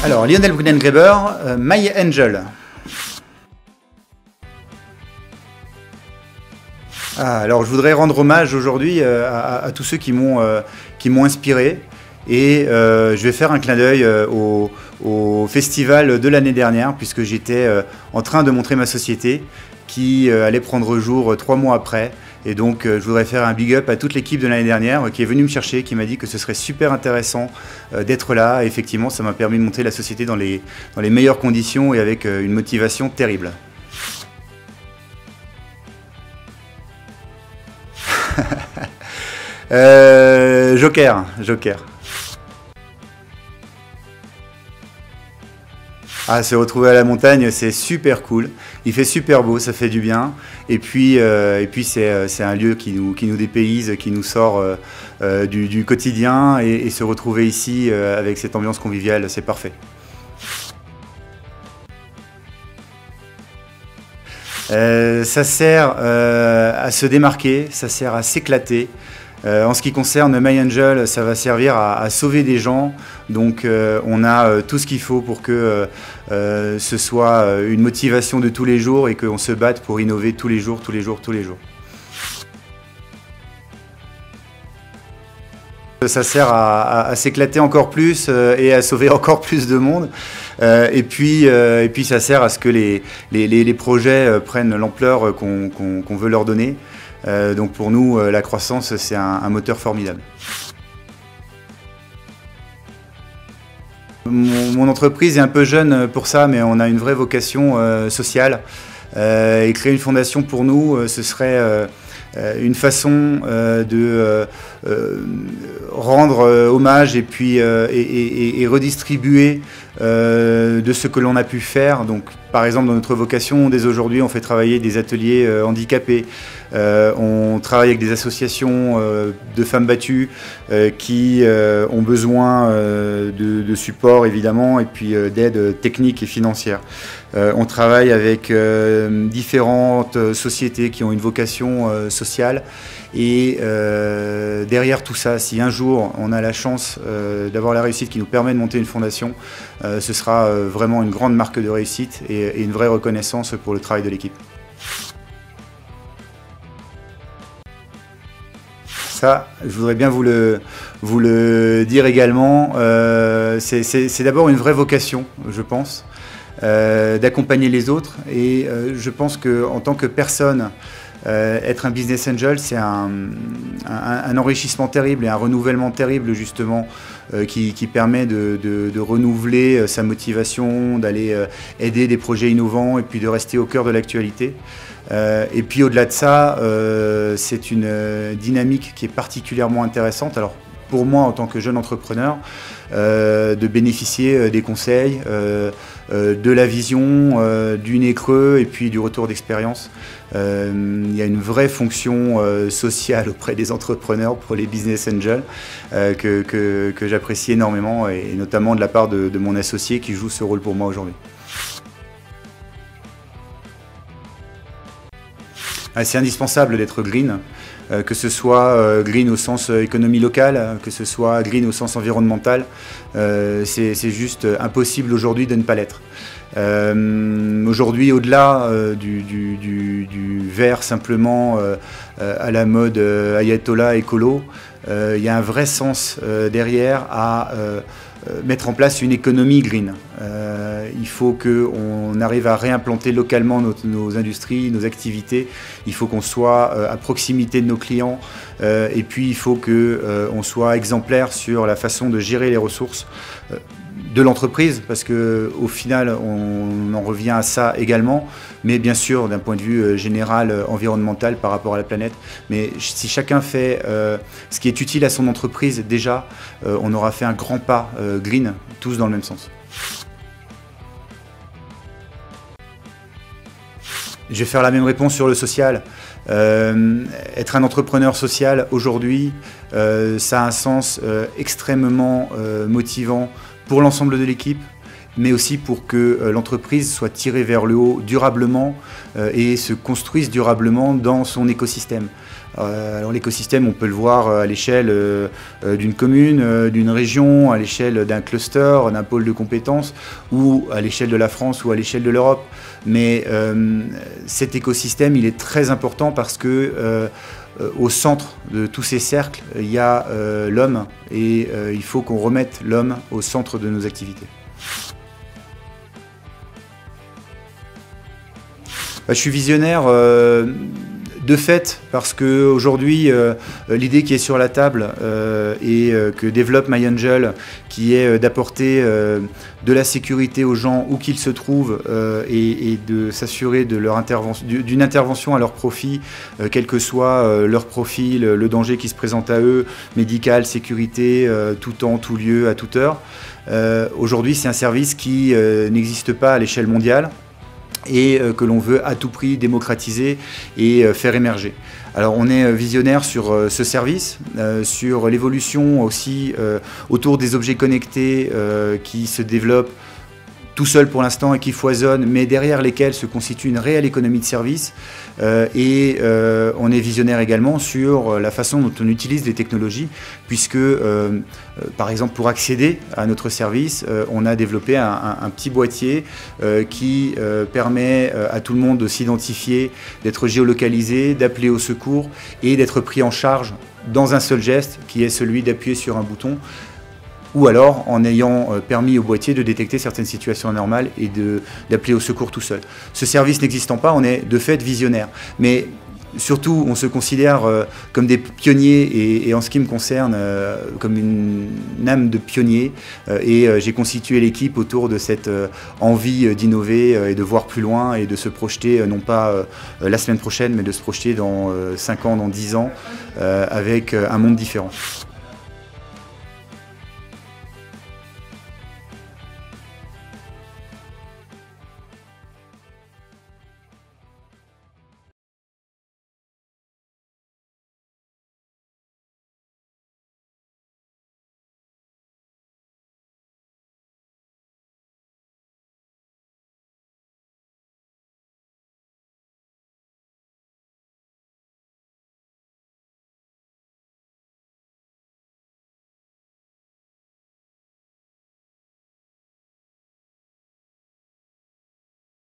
Alors, Lionel Brunengräber, My Angel. Alors, je voudrais rendre hommage aujourd'hui à tous ceux qui m'ont inspiré. Et je vais faire un clin d'œil au festival de l'année dernière, puisque j'étais en train de montrer ma société qui allait prendre jour 3 mois après. Et donc je voudrais faire un big up à toute l'équipe de l'année dernière qui est venue me chercher, qui m'a dit que ce serait super intéressant d'être là. Et effectivement, ça m'a permis de monter la société dans les meilleures conditions et avec une motivation terrible. Joker. Ah, se retrouver à la montagne, c'est super cool. Il fait super beau, ça fait du bien. Et puis c'est un lieu qui nous dépayse, qui nous sort du quotidien. Et se retrouver ici avec cette ambiance conviviale, c'est parfait. Ça sert à se démarquer, ça sert à s'éclater. En ce qui concerne My Angel, ça va servir à sauver des gens. Donc on a tout ce qu'il faut pour que ce soit une motivation de tous les jours et qu'on se batte pour innover tous les jours. Ça sert à s'éclater encore plus et à sauver encore plus de monde. Et puis ça sert à ce que les projets prennent l'ampleur qu'on veut leur donner. Donc pour nous, la croissance, c'est un moteur formidable. Mon entreprise est un peu jeune pour ça, mais on a une vraie vocation sociale. Et créer une fondation pour nous, ce serait une façon de rendre hommage et puis et redistribuer de ce que l'on a pu faire. Donc, par exemple, dans notre vocation, dès aujourd'hui, on fait travailler des ateliers handicapés. On travaille avec des associations de femmes battues qui ont besoin de support, évidemment, et puis d'aide technique et financière. On travaille avec différentes sociétés qui ont une vocation sociale. Et derrière tout ça, si un jour on a la chance d'avoir la réussite qui nous permet de monter une fondation, ce sera vraiment une grande marque de réussite et une vraie reconnaissance pour le travail de l'équipe. Ça, je voudrais bien vous le dire également. C'est d'abord une vraie vocation, je pense, d'accompagner les autres. Et je pense qu'en tant que personne, être un business angel, c'est un enrichissement terrible et un renouvellement terrible, justement, qui permet de renouveler sa motivation, d'aller aider des projets innovants et puis de rester au cœur de l'actualité. Et puis au-delà de ça, c'est une dynamique qui est particulièrement intéressante. Alors, pour moi, en tant que jeune entrepreneur, de bénéficier des conseils, de la vision, du nez creux et puis du retour d'expérience. Il y a une vraie fonction sociale auprès des entrepreneurs pour les business angels que j'apprécie énormément et notamment de la part de mon associé qui joue ce rôle pour moi aujourd'hui. C'est indispensable d'être green, que ce soit green au sens économie locale, que ce soit green au sens environnemental. C'est juste impossible aujourd'hui de ne pas l'être. Aujourd'hui, au-delà du vert simplement à la mode ayatollah écolo, il y a un vrai sens derrière à mettre en place une économie green. Il faut qu'on arrive à réimplanter localement nos industries, nos activités. Il faut qu'on soit à proximité de nos clients et puis il faut qu'on soit exemplaire sur la façon de gérer les ressources de l'entreprise, parce qu'au final, on en revient à ça également, mais bien sûr, d'un point de vue général, environnemental par rapport à la planète. Mais si chacun fait ce qui est utile à son entreprise, déjà, on aura fait un grand pas green, tous dans le même sens. Je vais faire la même réponse sur le social. Être un entrepreneur social aujourd'hui, ça a un sens extrêmement motivant pour l'ensemble de l'équipe, mais aussi pour que l'entreprise soit tirée vers le haut durablement et se construise durablement dans son écosystème. Alors l'écosystème, on peut le voir à l'échelle d'une commune, d'une région, à l'échelle d'un cluster, d'un pôle de compétences, ou à l'échelle de la France ou à l'échelle de l'Europe. Mais cet écosystème, il est très important parce que au centre de tous ces cercles, il y a l'homme et il faut qu'on remette l'homme au centre de nos activités. Je suis visionnaire de fait parce qu'aujourd'hui, l'idée qui est sur la table et que développe MyAngel, qui est d'apporter de la sécurité aux gens où qu'ils se trouvent et de s'assurer de leur d'une intervention à leur profit, quel que soit leur profil, le danger qui se présente à eux, médical, sécurité, tout temps, tout lieu, à toute heure. Aujourd'hui, c'est un service qui n'existe pas à l'échelle mondiale et que l'on veut à tout prix démocratiser et faire émerger. Alors on est visionnaire sur ce service, sur l'évolution aussi autour des objets connectés qui se développent tout seul pour l'instant et qui foisonnent, mais derrière lesquels se constitue une réelle économie de service. Et on est visionnaire également sur la façon dont on utilise les technologies, puisque par exemple pour accéder à notre service, on a développé un petit boîtier qui permet à tout le monde de s'identifier, d'être géolocalisé, d'appeler au secours et d'être pris en charge dans un seul geste qui est celui d'appuyer sur un bouton, ou alors en ayant permis au boîtier de détecter certaines situations anormales et d'appeler au secours tout seul. Ce service n'existant pas, on est de fait visionnaire. Mais surtout, on se considère comme des pionniers et en ce qui me concerne, comme une âme de pionnier. Et j'ai constitué l'équipe autour de cette envie d'innover et de voir plus loin et de se projeter, non pas la semaine prochaine, mais de se projeter dans 5 ans, dans 10 ans, avec un monde différent.